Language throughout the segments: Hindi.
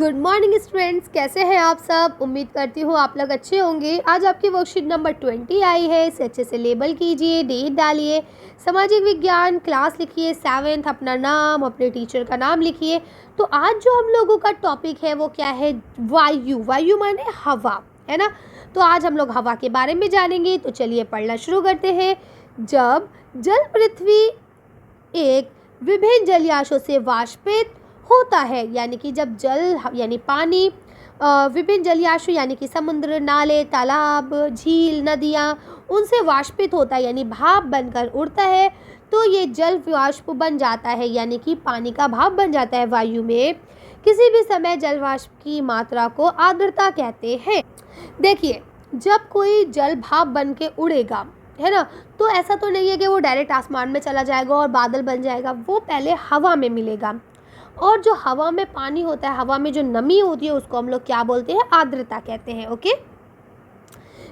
गुड मॉर्निंग स्टूडेंट्स, कैसे हैं आप सब। उम्मीद करती हूँ आप लोग अच्छे होंगे। आज आपकी वर्कशीट नंबर 20 आई है। इसे अच्छे से लेबल कीजिए, डेट डालिए, सामाजिक विज्ञान क्लास लिखिए, 7th, अपना नाम, अपने टीचर का नाम लिखिए। तो आज जो हम लोगों का टॉपिक है वो क्या है, वायु। वायु माने हवा, है ना। तो आज हम लोग हवा के बारे में जानेंगे। तो चलिए पढ़ना शुरू करते हैं। जब जल पृथ्वी एक विभिन्न जलीयाशों से वाष्पित होता है, यानी कि जब जल यानी पानी विभिन्न जलीयाशु यानी कि समुद्र, नाले, तालाब, झील, नदियाँ, उनसे वाष्पित होता है यानी भाप बनकर उड़ता है, तो ये जल वाष्प बन जाता है, यानी कि पानी का भाप बन जाता है वायु में। किसी भी समय जल वाष्प की मात्रा को आर्द्रता कहते हैं। देखिए, जब कोई जल भाप बन के उड़ेगा, है ना, तो ऐसा तो नहीं है कि वो डायरेक्ट आसमान में चला जाएगा और बादल बन जाएगा। वो पहले हवा में मिलेगा, और जो हवा में पानी होता है, हवा में जो नमी होती है, उसको हम लोग क्या बोलते हैं, आर्द्रता कहते हैं। ओके।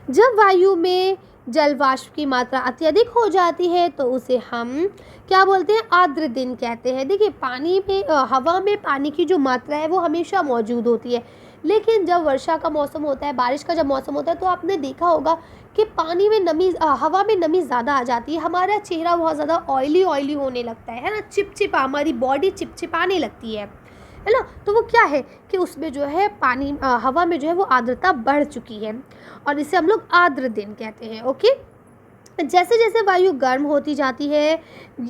जब वायु में जल वाष्प की मात्रा अत्यधिक हो जाती है तो उसे हम क्या बोलते हैं, आर्द्र दिन कहते हैं। देखिए, पानी में हवा में पानी की जो मात्रा है वो हमेशा मौजूद होती है, लेकिन जब वर्षा का मौसम होता है, बारिश का जब मौसम होता है, तो आपने देखा होगा कि पानी में नमी हवा में नमी ज़्यादा आ जाती है। हमारा चेहरा बहुत ज़्यादा ऑयली होने लगता है ना, चिपचिपा, हमारी बॉडी चिपचिपाने लगती है ना। तो वो क्या है कि उसमें जो है पानी हवा में जो है वो आर्द्रता बढ़ चुकी है, और इसे हम लोग आर्द्र दिन कहते हैं। ओके। जैसे जैसे वायु गर्म होती जाती है,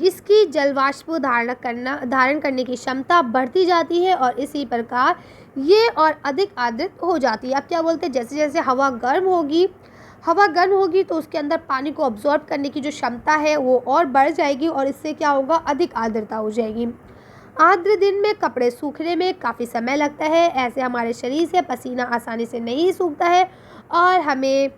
इसकी जलवाष्प धारण करने की क्षमता बढ़ती जाती है, और इसी प्रकार ये और अधिक आर्द्र हो जाती है। अब क्या बोलते हैं, जैसे जैसे हवा गर्म होगी तो उसके अंदर पानी को ऑब्जॉर्ब करने की जो क्षमता है वो और बढ़ जाएगी, और इससे क्या होगा, अधिक आर्द्रता हो जाएगी। आर्द्र दिन में कपड़े सूखने में काफ़ी समय लगता है। ऐसे हमारे शरीर से पसीना आसानी से नहीं सूखता है और हमें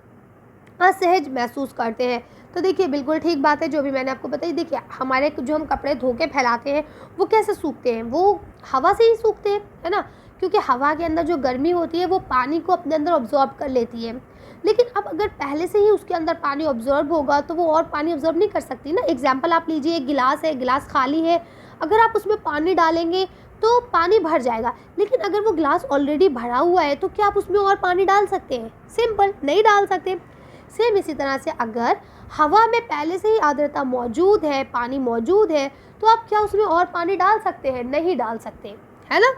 असहज महसूस करते हैं। तो देखिए, बिल्कुल ठीक बात है जो भी मैंने आपको बताई। देखिए, हमारे जो हम कपड़े धो के फैलाते हैं वो कैसे सूखते हैं, वो हवा से ही सूखते हैं, है ना, क्योंकि हवा के अंदर जो गर्मी होती है वो पानी को अपने अंदर ऑब्जॉर्ब कर लेती है। लेकिन अब अगर पहले से ही उसके अंदर पानी ऑब्जॉर्ब होगा तो वो और पानी ऑब्जॉर्ब नहीं कर सकती ना। एग्जाम्पल आप लीजिए, एक गिलास है, गिलास खाली है, अगर आप उसमें पानी डालेंगे तो पानी भर जाएगा, लेकिन अगर वो गिलास ऑलरेडी भरा हुआ है तो क्या आप उसमें और पानी डाल सकते हैं? सिंपल, नहीं डाल सकते। सेम इसी तरह से अगर हवा में पहले से ही आर्द्रता मौजूद है, पानी मौजूद है, तो आप क्या उसमें और पानी डाल सकते हैं? नहीं डाल सकते, है ना।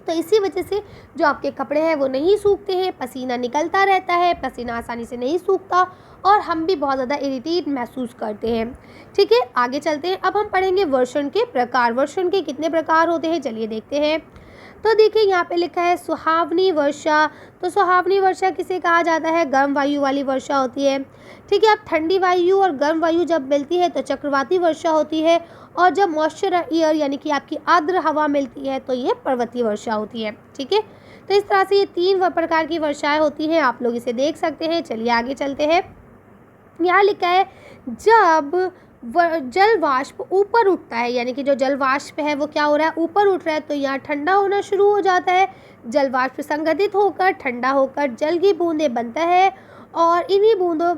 तो इसी वजह से जो आपके कपड़े हैं वो नहीं सूखते हैं, पसीना निकलता रहता है, पसीना आसानी से नहीं सूखता, और हम भी बहुत ज़्यादा इरिटेट महसूस करते हैं। ठीक है, आगे चलते हैं। अब हम पढ़ेंगे वर्षण के प्रकार। वर्षण के कितने प्रकार होते हैं, चलिए देखते हैं। तो देखिए, यहाँ पे लिखा है सुहावनी वर्षा। तो सुहावनी वर्षा किसे कहा जाता है, गर्म वायु वाली वर्षा होती है। ठीक है, अब ठंडी वायु और गर्म वायु जब मिलती है तो चक्रवाती वर्षा होती है, और जब मॉइस्चर एयर यानी कि आपकी आर्द्र हवा मिलती है तो ये पर्वतीय वर्षा होती है। ठीक है, तो इस तरह से ये 3 प्रकार की वर्षाएं होती हैं, आप लोग इसे देख सकते हैं। चलिए आगे चलते हैं। यहाँ लिखा है जब जल वाष्प ऊपर उठता है, यानी कि जो जल वाष्प है वो क्या हो रहा है, ऊपर उठ रहा है, तो यहाँ ठंडा होना शुरू हो जाता है। जल वाष्प संगठित होकर ठंडा होकर जल की बूंदें बनता है, और इन्हीं बूंदों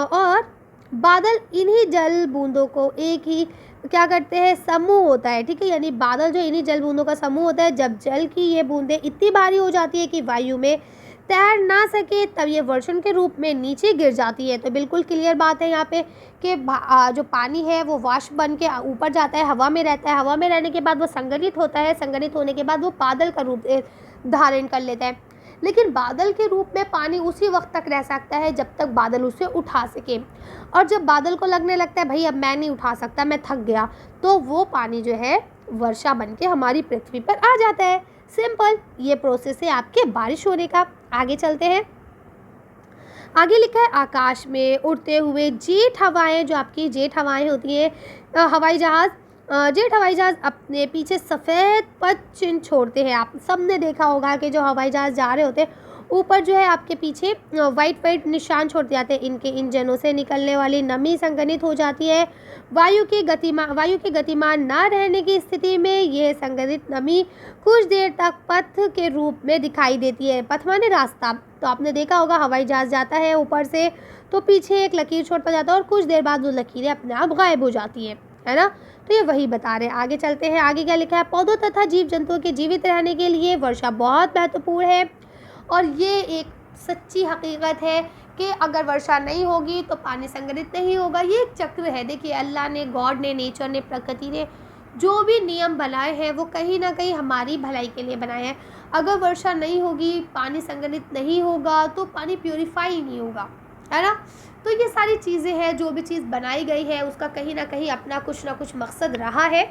और बादल इन्हीं जल बूंदों को एक ही क्या करते हैं, समूह होता है। ठीक है, यानी बादल जो इन्हीं जल बूंदों का समूह होता है। जब जल की ये बूंदें इतनी भारी हो जाती है कि वायु में तैर ना सके, तब ये वर्षण के रूप में नीचे गिर जाती है। तो बिल्कुल क्लियर बात है यहाँ पे कि जो पानी है वो वाष्प बन के ऊपर जाता है, हवा में रहता है, हवा में रहने के बाद वो संगठित होता है, संगठित होने के बाद वो बादल का रूप धारण कर लेता है। लेकिन बादल के रूप में पानी उसी वक्त तक रह सकता है जब तक बादल उसे उठा सके, और जब बादल को लगने लगता है भाई अब मैं नहीं उठा सकता, मैं थक गया, तो वो पानी जो है वर्षा बन के हमारी पृथ्वी पर आ जाता है। सिंपल, ये प्रोसेस है आपके बारिश होने का। आगे चलते हैं। आगे लिखा है आकाश में उड़ते हुए जेट हवाएं, जो आपकी जेट हवाएं होती हैं, हवाई जहाज़, जेट हवाई जहाज़ अपने पीछे सफ़ेद पथ चिन्ह छोड़ते हैं। आप सब ने देखा होगा कि जो हवाई जहाज़ जा रहे होते हैं ऊपर जो है आपके पीछे वाइट निशान छोड़ते जाते हैं। इनके इंजनों से निकलने वाली नमी संघनित हो जाती है। वायु के गतिमान ना रहने की स्थिति में यह संघनित नमी कुछ देर तक पथ के रूप में दिखाई देती है। पथ माने रास्ता। तो आपने देखा होगा हवाई जहाज़ जाता है ऊपर से, तो पीछे एक लकीर छोड़ता जाता है, और कुछ देर बाद वो लकीरें अपने आप गायब हो जाती है है ना। तो ये वही बता रहे हैं। आगे चलते हैं, आगे क्या लिखा है, पौधों तथा जीव जंतुओं के जीवित रहने के लिए वर्षा बहुत महत्वपूर्ण है। और ये एक सच्ची हकीकत है कि अगर वर्षा नहीं होगी तो पानी संग्रहित नहीं होगा। ये एक चक्र है। देखिए अल्लाह ने, गॉड ने, नेचर ने, प्रकृति ने जो भी नियम बनाए हैं वो कहीं ना कहीं हमारी भलाई के लिए बनाए हैं। अगर वर्षा नहीं होगी, पानी संग्रहित नहीं होगा तो पानी प्योरीफाई नहीं होगा, है ना। तो ये सारी चीज़ें हैं, जो भी चीज़ बनाई गई है उसका कहीं ना कहीं अपना कुछ ना कुछ मकसद रहा है।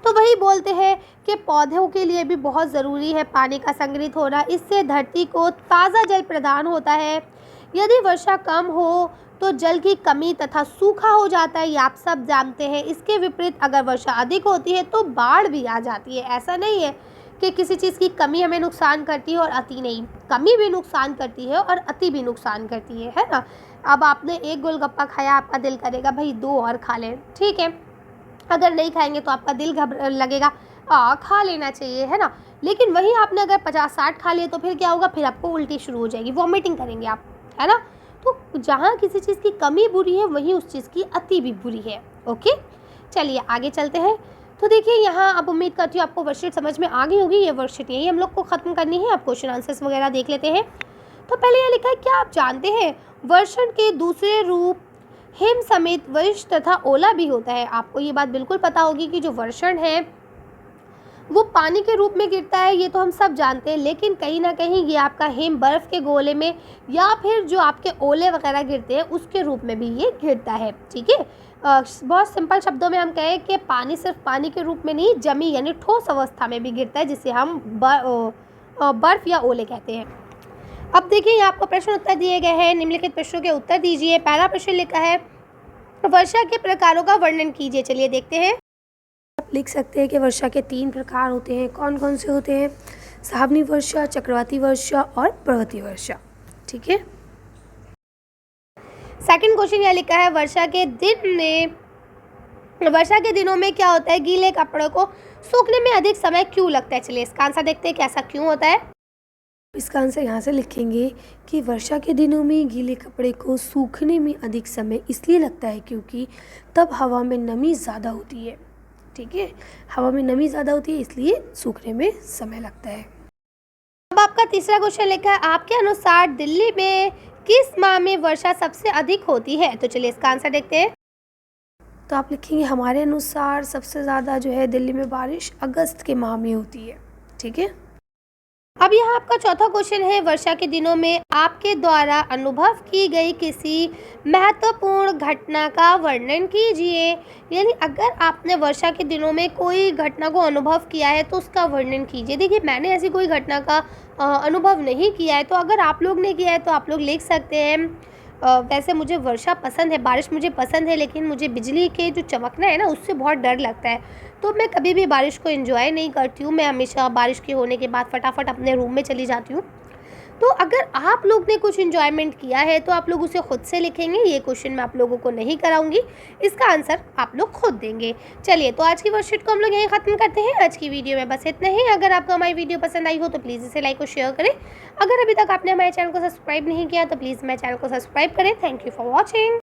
तो वही बोलते हैं कि पौधों के लिए भी बहुत ज़रूरी है पानी का संग्रहित होना। इससे धरती को ताज़ा जल प्रदान होता है। यदि वर्षा कम हो तो जल की कमी तथा सूखा हो जाता है, ये आप सब जानते हैं। इसके विपरीत अगर वर्षा अधिक होती है तो बाढ़ भी आ जाती है। ऐसा नहीं है कि किसी चीज़ की कमी हमें नुकसान करती है और अति नहीं। कमी भी नुकसान करती है और अति भी नुकसान करती है ना। अब आपने एक गोलगप्पा खाया, आपका दिल करेगा भाई 2 और खा लें, ठीक है। अगर नहीं खाएंगे तो आपका दिल लगेगा खा लेना चाहिए, है ना। लेकिन वही आपने अगर 50-60 खा लिए तो फिर क्या होगा, फिर आपको उल्टी शुरू हो जाएगी, वॉमिटिंग करेंगे आप, है ना। तो जहाँ किसी चीज़ की कमी बुरी है वहीं उस चीज़ की अति भी बुरी है। ओके, चलिए आगे चलते हैं। तो देखिए यहाँ, अब उम्मीद करती हूँ आपको वर्कशीट समझ में आ गई होगी। ये वर्कशीट यही हम लोग को ख़त्म करनी है। आप क्वेश्चन आंसर्स वगैरह देख लेते हैं। तो पहले यह लिखा है, क्या आप जानते हैं वर्षण के दूसरे रूप हिम समेत वर्ष तथा ओला भी होता है। आपको ये बात बिल्कुल पता होगी कि जो वर्षण है वो पानी के रूप में गिरता है, ये तो हम सब जानते हैं। लेकिन कहीं ना कहीं ये आपका हिम, बर्फ़ के गोले में, या फिर जो आपके ओले वगैरह गिरते हैं उसके रूप में भी ये गिरता है, ठीक है। बहुत सिंपल शब्दों में हम कहें कि पानी सिर्फ पानी के रूप में नहीं, जमी यानी ठोस अवस्था में भी गिरता है, जिसे हम बर्फ़ या ओले कहते हैं। अब देखिए यहाँ आपको प्रश्न उत्तर दिए गए हैं। निम्नलिखित प्रश्नों के उत्तर दीजिए। पहला प्रश्न लिखा है, वर्षा के प्रकारों का वर्णन कीजिए। चलिए देखते हैं। आप लिख सकते हैं कि वर्षा के 3 प्रकार होते हैं। कौन कौन से होते हैं? साहबनी वर्षा, चक्रवाती वर्षा और पर्वतीय वर्षा, ठीक है। सेकंड क्वेश्चन यह लिखा है, वर्षा के दिनों में क्या होता है, गीले कपड़ों को सूखने में अधिक समय क्यों लगता है। चलिए इसका आंसर देखते हैं कि ऐसा क्यों होता है। इसका आंसर यहाँ से लिखेंगे कि वर्षा के दिनों में गीले कपड़े को सूखने में अधिक समय इसलिए लगता है क्योंकि तब हवा में नमी ज़्यादा होती है, ठीक है। हवा में नमी ज़्यादा होती है इसलिए सूखने में समय लगता है। अब आपका तीसरा क्वेश्चन लिखा है, आपके अनुसार दिल्ली में किस माह में वर्षा सबसे अधिक होती है। तो चलिए इसका आंसर देखते हैं। तो आप लिखेंगे हमारे अनुसार सबसे ज़्यादा जो है दिल्ली में बारिश अगस्त के माह में होती है, ठीक है। अब यहाँ आपका चौथा क्वेश्चन है, वर्षा के दिनों में आपके द्वारा अनुभव की गई किसी महत्वपूर्ण घटना का वर्णन कीजिए। यानी अगर आपने वर्षा के दिनों में कोई घटना को अनुभव किया है तो उसका वर्णन कीजिए। देखिए मैंने ऐसी कोई घटना का अनुभव नहीं किया है, तो अगर आप लोग ने किया है तो आप लोग लिख सकते हैं। वैसे मुझे वर्षा पसंद है, बारिश मुझे पसंद है, लेकिन मुझे बिजली के जो चमकना है ना उससे बहुत डर लगता है, तो मैं कभी भी बारिश को एंजॉय नहीं करती हूँ। मैं हमेशा बारिश के होने के बाद फटाफट अपने रूम में चली जाती हूँ। तो अगर आप लोग ने कुछ एंजॉयमेंट किया है तो आप लोग उसे खुद से लिखेंगे। ये क्वेश्चन मैं आप लोगों को नहीं कराऊंगी, इसका आंसर आप लोग खुद देंगे। चलिए तो आज की वर्कशीट को हम लोग यहीं ख़त्म करते हैं। आज की वीडियो में बस इतना ही। अगर आपको हमारी वीडियो पसंद आई हो तो प्लीज़ इसे लाइक और शेयर करें। अगर अभी तक आपने हमारे चैनल को सब्सक्राइब नहीं किया तो प्लीज़ हमारे चैनल को सब्सक्राइब करें। Thank you for watching.